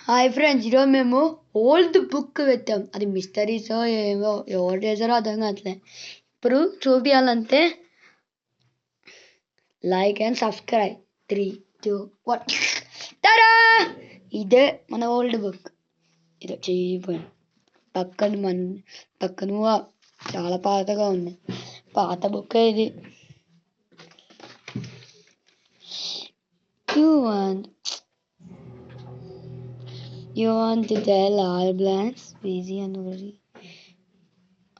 Hi friends, ఈరోజు మేము old book పెట్టాం. అది మిస్టరీసో ఏమో ఎవరు చేసారో అర్థం కావట్లే. ఇప్పుడు చూపించాలంటే లైక్ అండ్ సబ్స్క్రైబ్. 3, 2, 1 టాడా! ఇదే మన ఓల్డ్ బుక్. ఇది చేయిపోయింది. పక్కన చాలా పాతగా ఉంది. పాత బుక్ ఇది. You want to tell all blanks? Easy and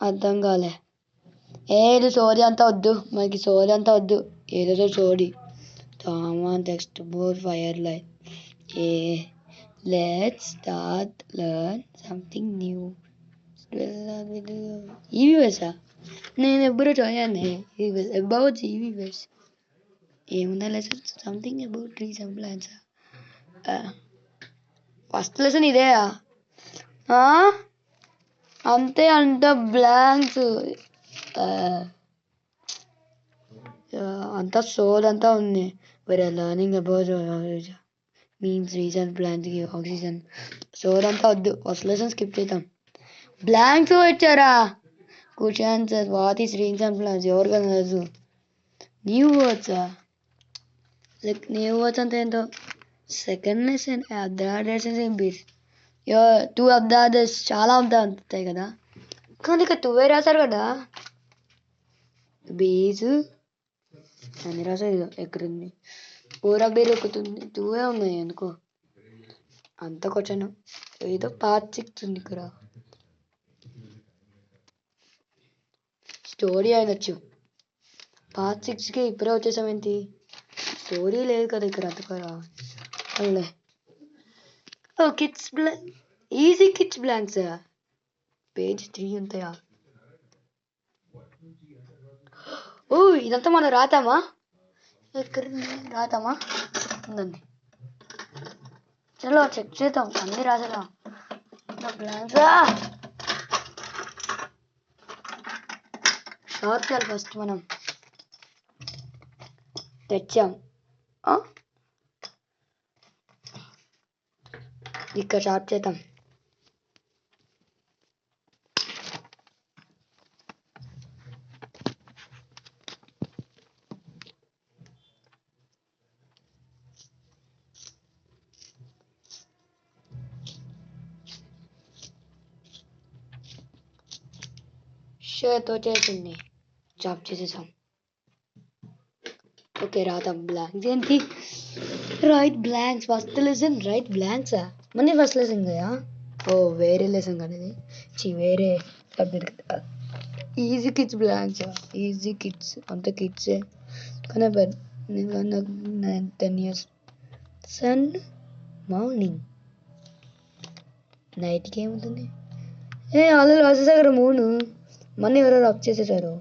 అర్థం కాలే. ఏది సోది అంతా వద్దు, మనకి సోది అంతా వద్దు. ఏదో సోది. సామాన్ text book fire light. Let's start learn something new. ఈవీఎస్ఆ నేను ఎప్పుడు చూడండి. అబౌట్ ఈవీఎస్ ఏముందా lesson? Something about trees and plants. First lesson ఇదే అంతే. అంత బ్లాంక్స్ అంతా సోల్ అంతా ఉంది. వేరే learning about means reason plants oxygen. సోల్ అంతా వద్దు. ఫస్ట్ లెసన్ స్కిప్ చేద్దాం. బ్లాంక్స్ వచ్చారా? Questions what is reason plants ఎవరికైనా తెలుసు? న్యూ వర్డ్సా? లైక్ న్యూ వర్డ్స్ అంటే ఏంటో. సెకండ్ లెసన్ థర్డ్ లెసన్ ఏం బీస్ 2 ఆఫ్ ద చాలా ఉంటాయి కదా, కానీ ఇక 2 రాశారు కదా. బీజ్ అని రాశారు. ఎక్కడుంది? 4 ఆఫ్ బీర్ ఎక్కుతుంది. 2 ఉన్నాయి అనుకో. అంత క్వశ్చన్ ఏదో పార్ట్ 6 ఉంది ఇక్కడ. స్టోరీ అయినొచ్చు. పార్ట్ 6కి ఇప్పుడే వచ్చేసాం ఏంటి? స్టోరీ లేదు కదా ఇక్కడ. అంతకరా kids blank. Easy kids blanks. Page 3 ఉంటాయా? ఇదంతా మనం రాతామా? ఎక్కడ రాతామా? ఉందండి. చలో చెక్ చేద్దాం. అన్నీ రాసేదా బ్లాంక్స్. షార్ట్ చేయాలి ఫస్ట్. మనం తెచ్చాం. ఇక్కడ షార్ట్ చేద్దాం. షర్ట్ వచ్చేసింది. చాప్ చేసేసాం. ఓకే రాద్దాం. బ్లాంక్స్ ఏంటి? Right blanks. First lesson right బ్లాంక్సా? మన ఫస్ట్ లెసన్ కదా. వేరే లెసన్ కదా ఇది. వేరే సబ్జెక్ట్ కదా. Easy kids blanks. Easy kids అంత కిడ్సే కానీ 10 years. Sun morning. నైట్కి ఏమవుతుంది? ఆల్రెడీ రాసేసారు. మూను మళ్ళీ ఎవరో రబ్ చేసేసారు.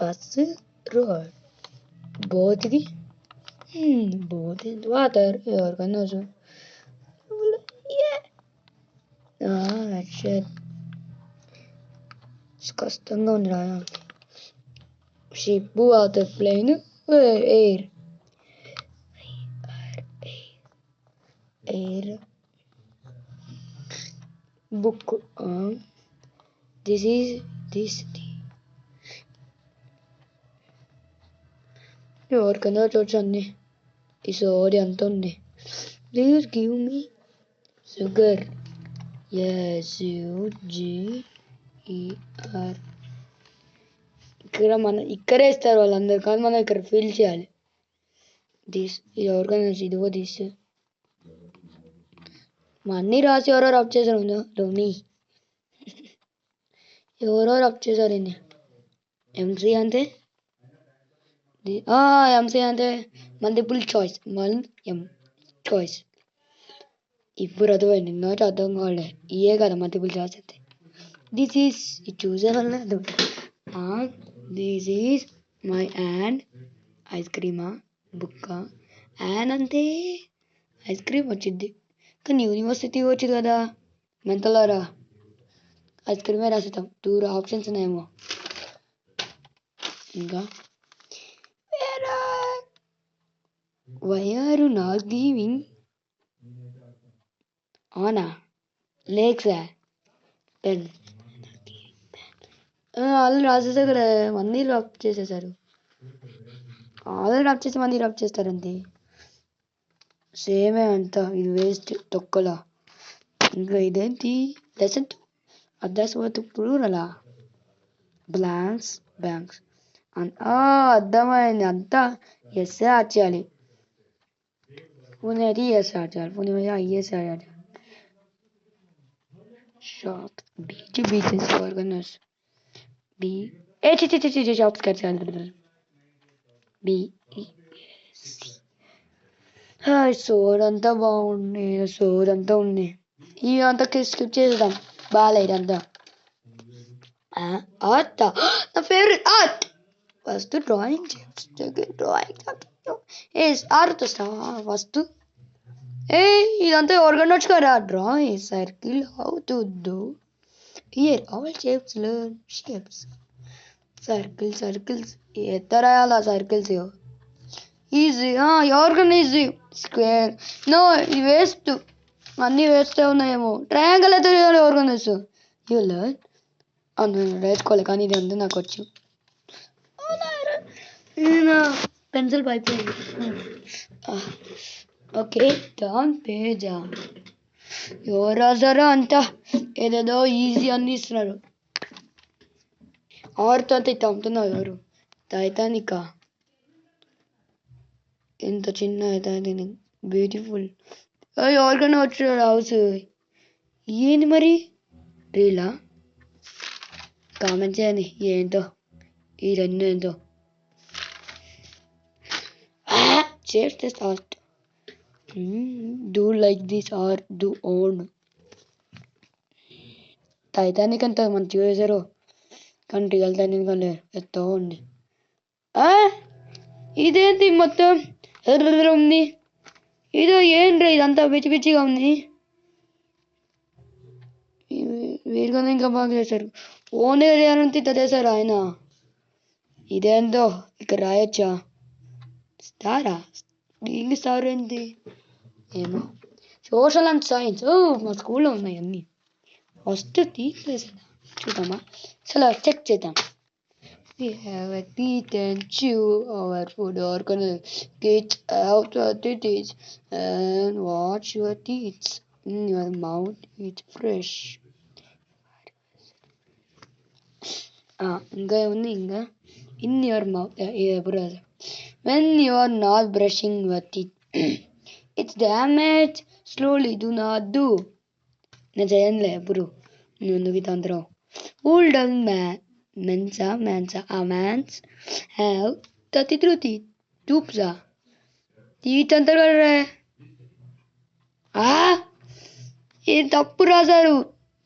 Bus road. బోత్కి బోత్ వాటర్. ఎవరికన్నా కష్టంగా ఉంది రాయా. Ship water plane air. Air book. This ఎవరికైనా చూడచ్చు అన్ని. ఈ సోది అంత ఉంది. Please give me sugar. SUGER. ఇక్కడే ఇస్తారు వాళ్ళందరూ, కానీ మనం ఇక్కడ ఫిల్ చేయాలి. దిస్ ఇది ఎవరికైనా ఇదిగో దిస్. మా అన్నీ రాసి ఎవరో రబ్ చేశారు. రోని ఎవరో రబ్ చేశారు. MC అంటే MC అంటే మల్టిపుల్ చాయిస్. చాయిస్. ఇప్పుడు అర్థమైంది. నాకు అర్థం కావాలి. ఇయే కదా మల్టిపుల్ చాయిస్ అయితే. దిస్ ఈస్ ఇది చూసే వల్ల this is my and ice క్రీమా బుక్క. యాన్ అంటే ఐస్ క్రీమ్ వచ్చింది, కానీ యూనివర్సిటీ వచ్చింది కదా. మెంతలారా ఐస్ క్రీమే రాసేద్దాం. 2 ఆప్షన్స్ ఉన్నాయేమో. ఇంకా why are you not giving అవునా లేక్స్ పెన్ ఆల్రెడీ రాసేసారు కదా మళ్ళీ రబ్ చేసేసారు ఆల్రెడీ రబ్ చేసి మళ్ళీ రబ్ చేస్తారంతే సేమే అంతా ఇది వేస్ట్ తొక్కలా ఇంకా ఇదేంటి లెసన్ అద్దాసు ప్లూరలా బ్లాంక్స్ బ్యాంక్స్ అర్థమైంది అంతా ఎస్ఏ యాడ్ చేయాలి పుణ్యది ఎస్ యాడ్ చేయాలి పుణ్య ఐఎస్ యాడ్ చేయాలి shop beach beaches organize B A చి షాప్స్ కట్ చేయాలి బి సోదంతా బాగుంది సోదంతా ఉంది ఇవంతా స్కిప్ చేద్దాం బాగాలేదు అంతా ఆర్ట్ నా favourite art first drawing drawing art first ఇదంతా ఆర్గనైజ్ కదా drawing circle how to do here all shapes learn shapes circles ఎత్త రాయాలా circles easy organize square no ఇది వేస్ట్ అన్నీ వేస్ట్ ఉన్నాయేమో ట్రయాంగిల్ అయితే ఆర్గనైజ్ యూ లెర్న్ నేర్చుకోవాలి కానీ ఇది అంతా నాకు వచ్చు పెన్సిల్ పైప్ ఓకే డాన్ పేజా ఎవరు రాసారో అంతా ఏదేదో ఈజీ అన్ని ఇస్తున్నారు ఆర్తో అంతా అమ్ముతున్నారు ఎవరు టైటానికా ఇంత చిన్న టైటానిక్ బ్యూటిఫుల్ ఎవరికైనా వచ్చాడు హౌస్ ఏంది మరి రీలా కామెంట్ చేయండి ఏంటో ఈ రెండు ఏంటో చేస్తే start do like this or do own Titanic అంత మంచిగా వేశారు కానీ రియల్ టైటానిక్ అని ఎత్తో ఉంది ఇదేంటి మొత్తం ఎర్ర ఉంది ఇదో ఏంటి ఇదంతా పిచ్చి పిచ్చిగా ఉంది వీరికన్నా ఇంకా బాగా చేశారు ఓన్ ఏరియానంతా ఇంత చేశారు ఆయన ఇదేందో ఇక్కడ రాయొచ్చా స్టారా ఇంగ్లీష్ స్టార్ ఏంటి ఏమో సోషల్ అండ్ సైన్స్ మా స్కూల్లో ఉన్నాయి అన్నీ ఫస్ట్ తీసేసాను చూద్దామా అసలు చెక్ చేద్దాం We have a teeth and chew our food organelles. Get out of the teeth and wash your teeth. In your mouth, it's fresh. ఇంకా ఉంది ఇంకా in your mouth. Brother. When you are not brushing your teeth, it's damaged. Slowly, do not do. నేను చేయనులే ఎప్పుడు నువ్వు ఎందుకు తంత్రం Older Mensa, mans have 33 teeth. Tubes teeth అంటారు కదా ఇది తప్పు రాశారు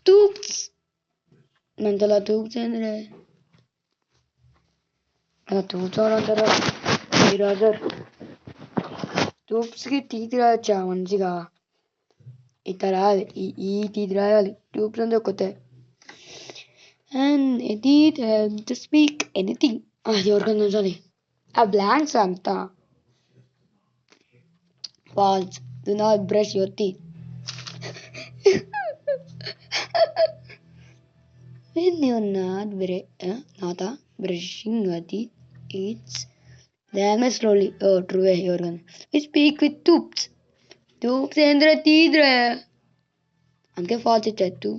ట్యూబ్స్ మెంతలా ట్యూబ్స్ ఏందిరే ట్యూబ్స్ అంటారు ఈ రాశారు ట్యూబ్స్కి టీత్ రాయొచ్చా మంచిగా ఇట్లా రాయాలి ఈ టీత్ రాయాలి ట్యూబ్స్ అంటే కొత్త and teeth to speak anything అది ఎవరికైనా చూసాలి ఆ బ్లాంక్స్ అంతా false do not brush your teeth when you're not brushing your teeth it's damage slowly true you're gonna we speak with tubes ఏంద్ర teeth రే అందుకే false ఇచ్చారు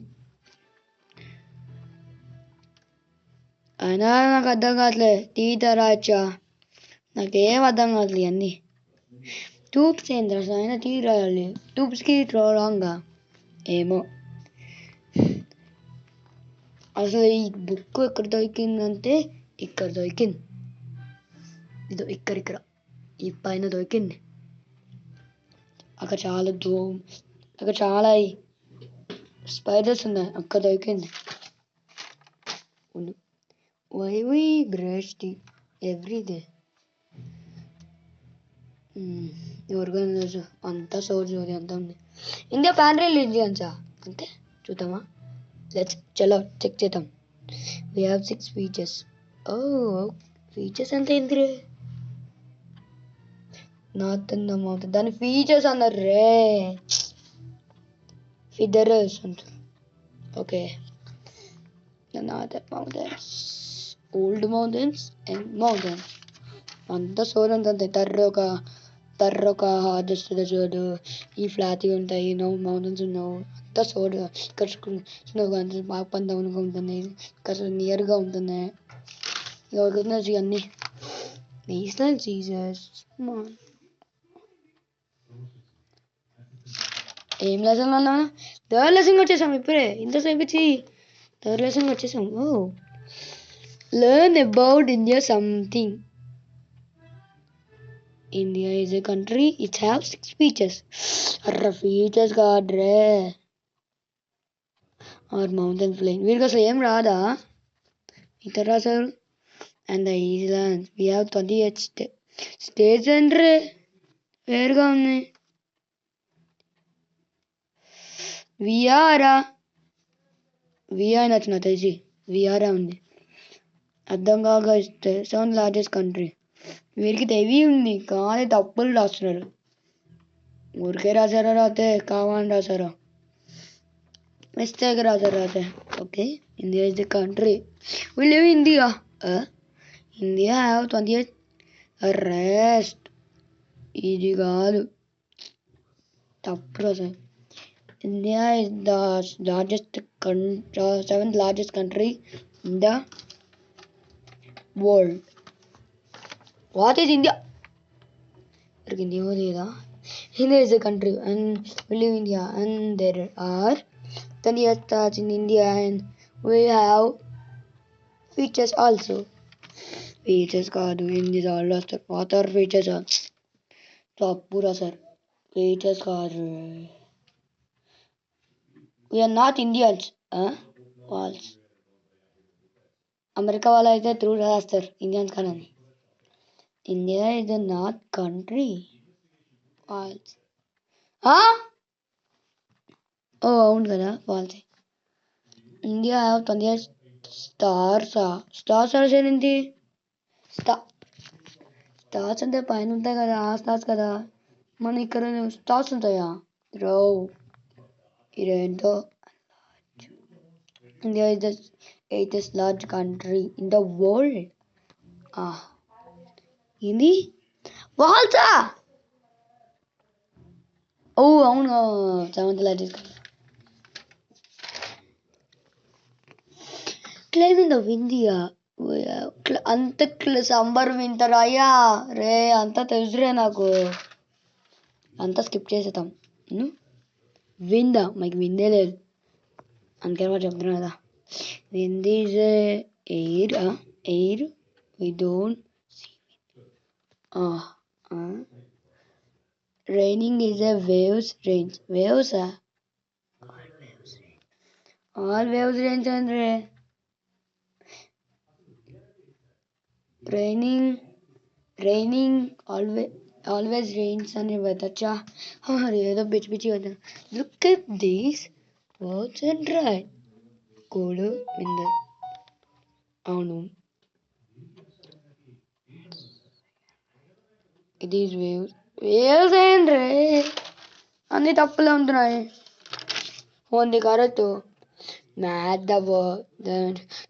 అయినా నాకు అర్థం కావట్లే టీత రాయచ్చా నాకేం అర్థం కావట్లేదు అన్నీ ట్యూబ్స్ ఏంద్ర అయినా టీ రాయాలి ట్యూబ్స్కి రాంగా ఏమో అసలు ఈ బుక్ ఎక్కడ దొరికిందంటే ఇక్కడ దొరికింది ఇదో ఇక్కడ ఈ పైన దొరికింది అక్కడ చాలా స్పైడర్స్ ఉన్నాయి అక్కడ దొరికింది Why we brush teeth every day? Organise అంతా సోది అంతా ఉంది ఇండియా ప్యాన్ రిలీజియన్సా అంతే చూద్దామా చలో చెక్ చేద్దాం we have 6 features features అంటే ఏంటిరే నార్త్ మౌంటైన్ దాని ఫీచర్స్ అన్నారు రే ఫిదరస్ అంటారు. Okay the northern mountains, old mountains and mountains. అంతా సోర్ అంతే తర్రొక హార్డెస్ట్ చూడు ఈ ఫ్లాట్ ఉంటాయి నో మౌంటైన్స్ ఉన్నావు అంతా సోర్ ఇక్కడ స్నో కానీ బాగా పందవుగా ఉంటుంది ఇక్కడ నియర్గా ఉంటుంది ఎవరికి అన్ని ఈస్లాండ్ సీజర్స్ ఏం లెసన్ అన్నా థర్డ్ లెసన్కి వచ్చేసాం ఇప్పుడే ఇంతసేపు వచ్చి థర్డ్ లెసన్కి వచ్చేసాం ఓ learn about India something India is a country it have 6 features అర్ర ఫీచర్స్ కాడ్రే ఆర్ మౌంటైన్ ప్లేన్ వీడికి అసలు ఏం రాదా ఇతర రాశారు and the island we have 28 states అంటే వేరుగా ఉన్నాయి విఆరా విఆర్ నచ్చిన తెలిసి విఆర్ఆ ఉంది అర్థం కాక ఇస్తే 7th లార్జెస్ట్ కంట్రీ వీరికి తెవి ఉంది కానీ తప్పులు రాస్తున్నారు ఊరికే రాశారా రాతే కావాలని రాశారా మిస్టేక్ రాశారు రాతే okay India is the country we live India India have 28 rest ఇది కాదు తప్పు రాశారు India is the largest 7th largest country in the world. What is India? India లేదా India is a country and we live in India and there are 20 states in India and we have features also. Features కాదు India all lost. What are features? తప్పురా sir features కాదు we are not Indians. False. America వాళ్ళు అయితే true రాస్తారు Indians కానీ India is a north country false oh అవును కదా false India have 28 stars ఏంటి స్టార్స్ అంటే పైన ఉంటాయి కదా ఆ స్టార్స్ కదా మన ఇక్కడ స్టార్స్ ఉంటాయా రో ఇదేంటో India is the 8th large country in the world. ఇది వాల్సా ఓ అవును 7th largest country. Claiming of India అంత సమ్మర్ వింటర్ అయ్యా రే అంతా తెలుసురే నాకు అంతా స్కిప్ చేసేద్దాం విందా మాకు విందే లేదు అందుకే మరి చెప్తున్నా కదా wind is air we don't see wind. Raining is a rains all waves rains andre raining always rains and weather ఏదో పిచ్చి పిచ్చి weather look at these words and write కోడు విందర్ అవును ఇది వేవ్స్ ఏంట్రే అన్ని తప్పులే ఉంటున్నాయి ఓన్లీ కరెక్ట్ మ్యాథ్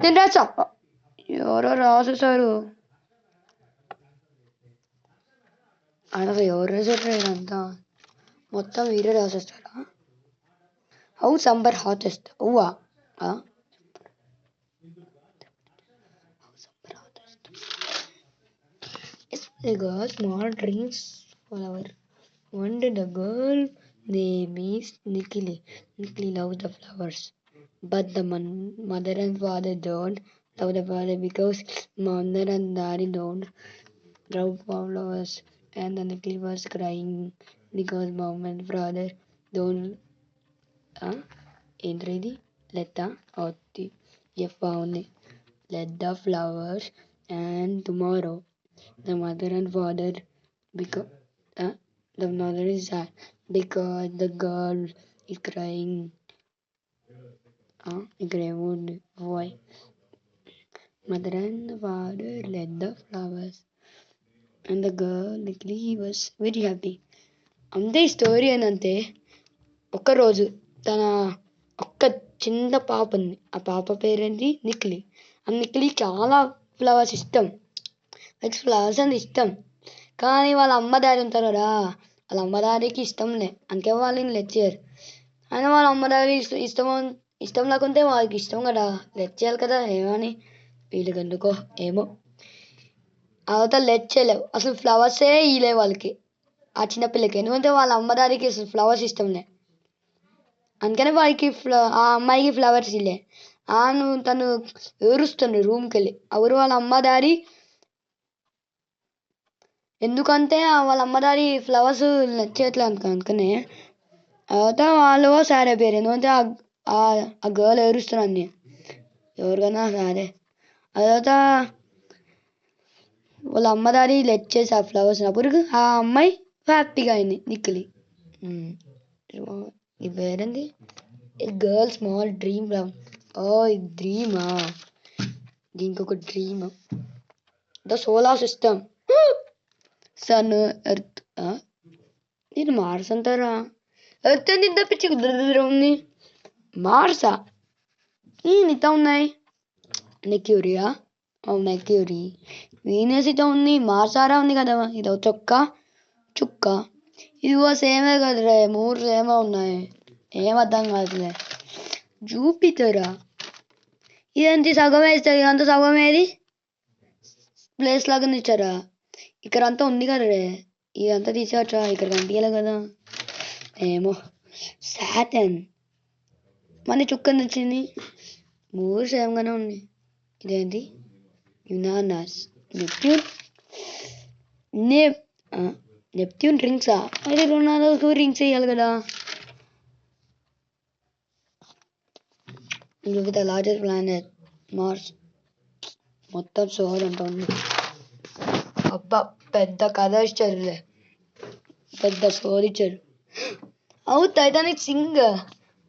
నేను రాసా ఎవరో రాసేసారు అసలు ఎవరు రాసేసారు ఇదంతా మొత్తం వీరే రాసేస్తారా హౌ సంబర్ హాటెస్ట్ ఓవా a girl small dreams flower. One day the girl name is Nikili. Nikili loves the flowers. But the mother and father don't love the flower because mother and daddy don't love flowers. And the Nikili was crying because mom and father don't ఏంటి let the flowers and tomorrow the mother and father because the mother is sad because the girl is crying why mother and father let the flowers and the girl నిక్లీ was very happy. అంతే story ఏంటంటే ఒక్కరోజు తన ఒక్క చిన్న పాప ఉంది. ఆ పాప పేరేంటి నిక్లీ. ఆ నిక్లీ చాలా ఫ్లవర్స్ ఇష్టం. ఫ్లవర్స్ అంటే ఇష్టం. కానీ వాళ్ళ అమ్మ డాడీ ఉంటారు కదా, వాళ్ళ అమ్మ డాడీకి ఇష్టంలే, అందుకే వాళ్ళని లెట్ చేయరు. అయినా వాళ్ళ అమ్మ డాడీ ఇష్టం లేకుంటే వాళ్ళకి ఇష్టం కదా, లెట్ చేయాలి కదా. ఏమని వీళ్ళకి ఎందుకో ఏమో అవతల లెట్ చేయలేవు. అసలు ఫ్లవర్సే ఇలే వాళ్ళకి, ఆ చిన్నపిల్లకి. ఎందుకంటే వాళ్ళ అమ్మ డాడీకి అసలు ఫ్లవర్స్ ఇష్టంలే, అందుకనే వాడికి ఆ అమ్మాయికి ఫ్లవర్స్ ఇల్లే. తను ఏడుస్తుంది రూమ్కి వెళ్ళి. ఎవరు వాళ్ళ అమ్మ డాడీ. ఎందుకంటే వాళ్ళ అమ్మ డాడీ ఫ్లవర్స్ నచ్చేయట్లేదు అందుకనే. తర్వాత వాళ్ళు సాడ్ అయిపోయారు. ఎందుకంటే ఆ గర్ల్ ఏడుస్తున్నాను ఎవరికైనా సాడే. ఆ తర్వాత వాళ్ళ అమ్మ డాడీ లెట్ చేసి ఆ ఫ్లవర్స్ అప్పుడు ఆ అమ్మాయి హ్యాపీగా అయింది నిక్లీ. ఈ పేరేంది గర్ల్ స్మాల్ డ్రీమ్. ఈ డ్రీమా, దీనికి ఒక dream. The solar system, sun, earth. ఇది మార్స్ అంటారా? ఎర్త్ అని తప్పించి ఉంది. మార్సా? ఇంత ఉన్నాయి. నెక్యూరియా, నెక్యూరీ. వీనస్ ఇట ఉంది. మార్సారా ఉంది కదా, ఇది చుక్క. ఇదిగో సేమే కదరే, 3 సేమే ఉన్నాయి. ఏం అర్థం కాదులే. జూపిటరా, ఇదేంటి సగం వేస్తుంది, ఇదంతా సగం ఏది ప్లేస్ లాగా ఇచ్చారా? ఇక్కడ అంతా ఉంది కదా రే, ఇదంతా తీసేవచ్చా? ఇక్కడ కనిపించలే కదా. ఏమో. సాటర్న్ మళ్ళీ చుక్క నచ్చింది. 3 సేమ్గానే ఉంది. ఇదేంటి యునానస్, నెప్ట్యూన్. నెప్ట్యూన్ రింగ్సా? అయితే 2 రింగ్స్ వేయాలి కదా. The largest planet Mars. మొత్తం సోర్ అంట ఉంది. అబ్బా పెద్ద కథ ఇచ్చారులే, పెద్ద సోర్ ఇచ్చారు. Titanic sing.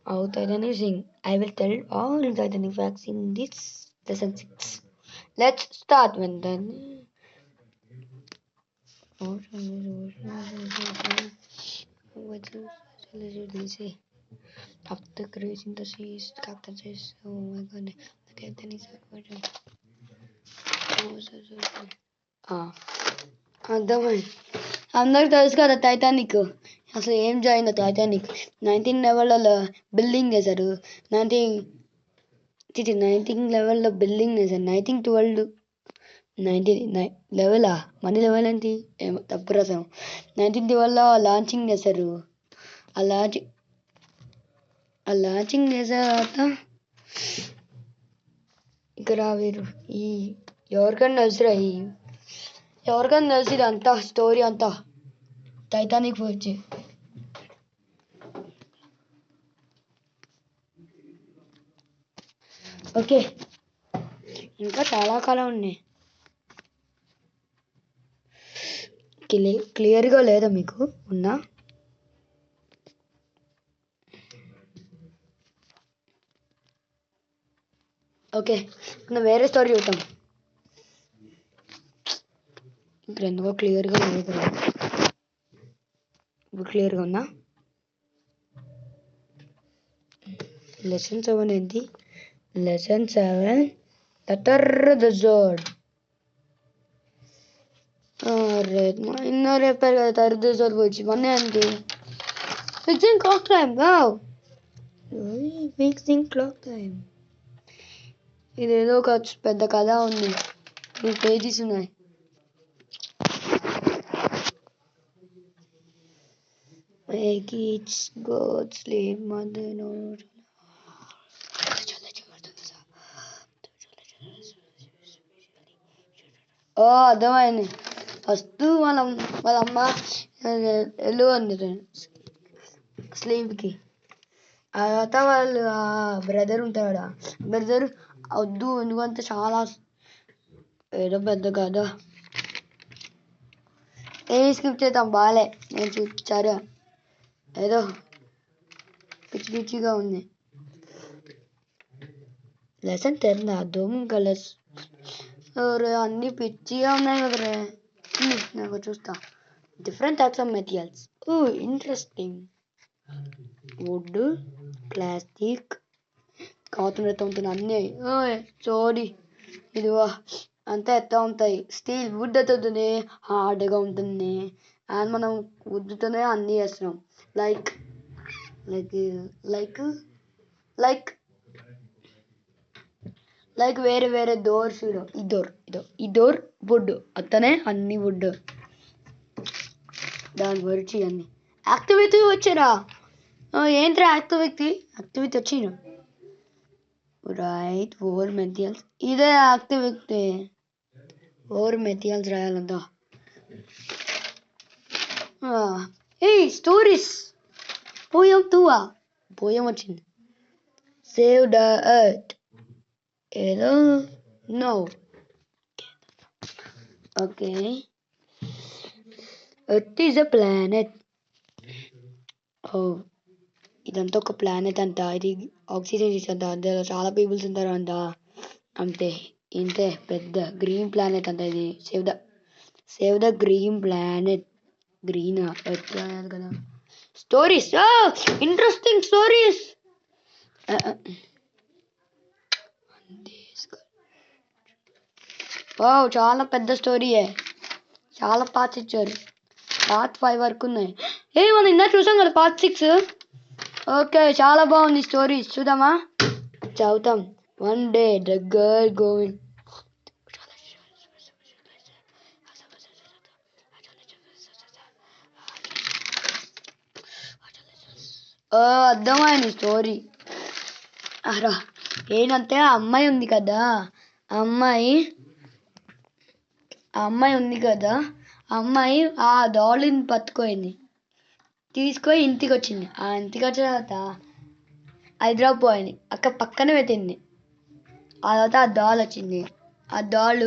Titanic sing. I will tell all Titanic facts in this lesson 6. Let's start with then. After cruising the seas, the captain says, "Oh my God, the captain is అర్థమైంది. అందరికి తెలుసు కదా టైటానిక్ అసలు ఏం జరిగిందో. Titanic 1911లో building చేశారు. 1911లో building చేశారు. 1912 లెవెలా money level ఏంటి ఏమో తప్పు రాసాము. 1912లో లాంచింగ్ చేశారు. ఆ లాంచింగ్ చేసిన తర్వాత ఇక్కడ వీరు ఎవరికైనా తెలుసు అంతా స్టోరీ అంతా టైటానిక్ గురించి. ఓకే, ఇంకా చాలా కాలం ఉన్నాయి. క్లియర్గా లేదా మీకు? ఉన్నా ఓకే, మనం వేరే స్టోరీ చూద్దాం. ఇక్కడ ఎందుకో క్లియర్గా లేదు. ఇప్పుడు క్లియర్గా ఉన్నా. లెసన్ 7 ఏంటి? Lesson 7 the జోడ్. ఇన్నో రేపారు కదా థర్డ్ జోడ్ వచ్చి మొన్న ఏంటి fixing clock time. Fixing clock time. ఇదేదో ఒక పెద్ద కథ ఉంది. 2 పేజెస్ ఉన్నాయి. Kids go sleep mother no. అర్థమైంది. ఫస్ట్ వాళ్ళ అమ్మ వెళ్ళు అంది స్లీప్కి. ఆ తర్వాత వాళ్ళు ఆ బ్రదర్ ఉంటాడు. బ్రదర్ వద్దు ఎందుకంటే చాలా ఏదో పెద్ద కదా. ఏమి స్కిప్ చేద్దాం బాలే. నేను చూపించారు ఏదో పిచ్చి పిచ్చిగా ఉంది. లెసన్ 10 దోమ్ కలర్స్. అన్నీ పిచ్చిగా ఉన్నాయి కదరే. నాకు చూస్తా different types of materials. Oh interesting. Wood, plastic, కావుతుంటే ఉంటుంది అన్నీ. సారీ ఇదిగో అంతా ఎత్తా ఉంటాయి. స్టీల్, వుడ్ అవుతుంది హార్డ్గా ఉంటుంది. అండ్ మనం వుడ్తోనే అన్నీ చేస్తున్నాం. Like like like like like వేరే వేరే డోర్స్. ఈ డోర్ వుడ్ అత్తనే అన్ని వుడ్. దాని గురించి అన్ని యాక్టివిటీ వచ్చారా? ఏంట్రా యాక్టివిటీ వచ్చిన రైట్. ఓవర్ మెటీరియల్స్ ఇదే యాక్టివిటీ. ఓవర్ మెటీరియల్స్ రాయాలంతా. స్టోరీస్. పోయం టూవా? పోయం వచ్చింది. సేవ్ ద ఎర్త్ ఏదో. No okay. Earth is a planet. ఇదంతా ఒక ప్లానెట్ అంట. ఇది ఆక్సిజన్ ఇచ్చంట. అందులో చాలా పీపుల్స్ ఉంటారు అంట. అంతే ఇంతే పెద్ద గ్రీన్ ప్లానెట్ అంట ఇది. Save the green planet. Green earth కదా. Stories, interesting stories. చాలా పెద్ద స్టోరీయే. చాలా పార్ట్స్ ఇచ్చారు. పార్ట్ 5 వరకు ఉన్నాయి. మనం ఇందా చూసాం కదా పార్ట్ 6. ఓకే చాలా బాగుంది స్టోరీ. చూద్దామా? చదువుతాం. One day the girl going. అర్థమైంది స్టోరీ. అరా ఏంటంటే ఆ అమ్మాయి ఉంది కదా, ఆ అమ్మాయి ఉంది కదా, ఆ అమ్మాయి ఆ డాల్ని పట్టుకోయింది. తీసుకొని ఇంటికి వచ్చింది. ఆ ఇంటికి వచ్చిన తర్వాత హైదరాబాద్ పోయింది. అక్కడ పక్కనే పెట్టింది. ఆ తర్వాత ఆ డాల్ వచ్చింది. ఆ డాల్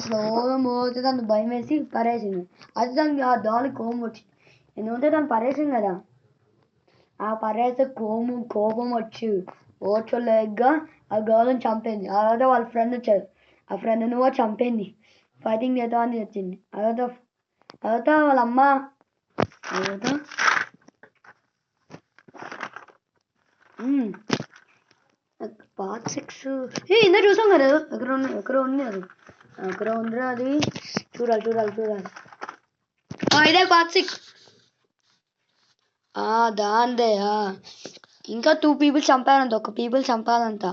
స్లోగా మోతే తను భయం వేసి పరేసింది. అది దానికి ఆ డాల్ కోపం వచ్చింది. ఎందుకంటే తను పరేసింది కదా. ఆ పరేసే కోపం వచ్చి ఓర్చోలేక ఆ గర్ల్ని చంపింది. ఆ తర్వాత వాళ్ళ ఫ్రెండ్ వచ్చారు. ఆ ఫ్రెండ్ని కూడా చంపింది. ఫైటింగ్ చేద్దాం అని వచ్చింది. ఆ తర్వాత వాళ్ళ అమ్మ పార్ట్ 6 ఇందా చూసాం కదా. ఎక్కడ ఉంది అది. ఎక్కడ ఉంది అది. చూడాలి. ఇదే పార్ట్ 6. దాందే. ఇంకా 2 people చంపాలంట. ఒక పీపుల్ చంపాలంట.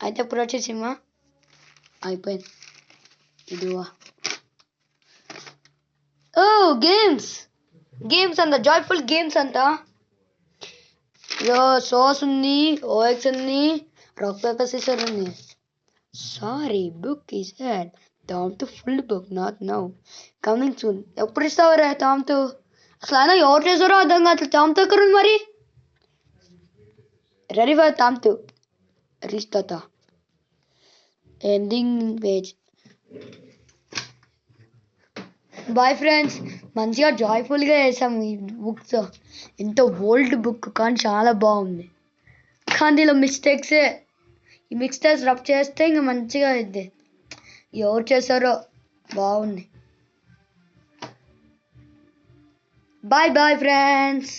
అయితే ఎప్పుడు వచ్చే సినిమా అయిపోయింది. ఇదివా గేమ్స్ అంట. జాయ్ఫుల్ గేమ్స్ అంట. సోస్ ఉంది, ఓఎక్స్ ఉంది, రాక్ పేపర్ సిజర్ ఉంది. Sorry book is head. Tom full book not now. Coming soon. ఎప్పుడు ఇస్తావరా టామ్ అసలు అయినా ఎవరు చేసారో అర్థం కాదు. టామ్ ఎక్కడ ఉంది మరి? రెడీ ఫర్ టామ్ రీచ్ తాత. Ending page. Boy friends. మంచిగా జాయ్ఫుల్గా వేసాము ఈ బుక్స్. ఎంతో ఓల్డ్ బుక్ కానీ చాలా బాగుంది. కానీ దీనిలో మిస్టేక్సే. ఈ మిస్టేక్స్ రబ్ చేస్తే ఇంకా మంచిగా అయింది. ఎవరు చేశారో బాగుంది. Boy friends.